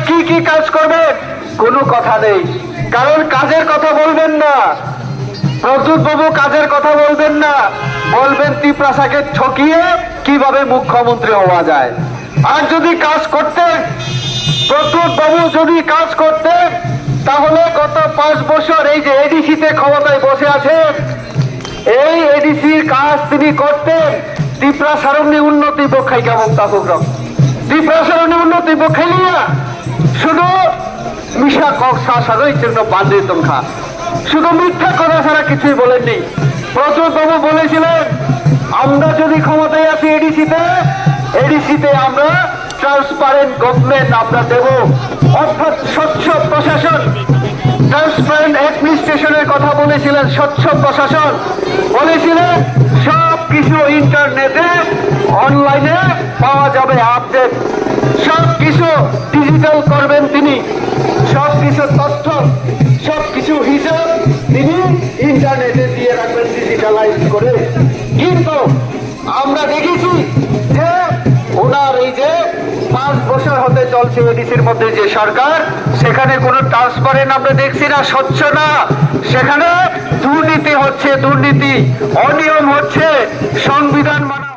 কি কি কাজ করবেন কোনো কথা নেই, কারণ কাজের কথা বলবেন না। প্রদ্যুৎ বাবু কাজের কথা বলবেন না, বলবেন তিপ্রাসাকে ঠকিয়ে কিভাবে মুখ্যমন্ত্রী হওয়া যায়। আর যদি কাজ করতেন, প্রদ্যুৎ বাবু যদি কাজ করতেন, তাহলে গত 5 বছর এই যে এডিসিতে ক্ষমতায় বসে আছেন, এই এডিসির কাজ তিনি করতেন। তিপ্রাসারণ্যে উন্নতি পক্ষাই কেমন তাপগ্রাম, তিপ্রাসারণ্যে উন্নতি পক্ষাই নিয়া শুধু মিশা কক সাজাইর জন্য বান্ধে খা, শুধু মিথ্যা কথা ছাড়া কিছুই বলেননি। প্রদ্যুৎ বাবু বলেছিলেন আমরা যদি ক্ষমতায় আছি এডিসিতে আমরা ট্রান্সপারেন্ট গভর্নমেন্ট আমরা দেব, অর্থাৎ স্বচ্ছ প্রশাসন, ট্রান্সপারেন্ট অ্যাডমিনিস্ট্রেশনের কথা বলেছিলেন, স্বচ্ছ প্রশাসন বলেছিলেন, সব কিছু ইন্টারনেটে অনলাইনে পাওয়া যাবে আপডেট, সব কিছু ডিজিটাল করবেন তিনি, সব কিছু তথ্য, সব কিছু হিসাব তিনি ইন্টারনেটে দিয়ে রাখবেন ডিজিটালাইজ করে। কিন্তু আমরা দেখেছি যে ওনার এই যে 5 বছর হতে চলছে এডিসির মধ্যে যে সরকার, সেখানে কোনো ট্রান্সপারেন্ট আমরা দেখছি না, স্বচ্ছ না, সেখানে দুর্নীতি হচ্ছে, দুর্নীতি অনিয়ম হচ্ছে, সংবিধান মানা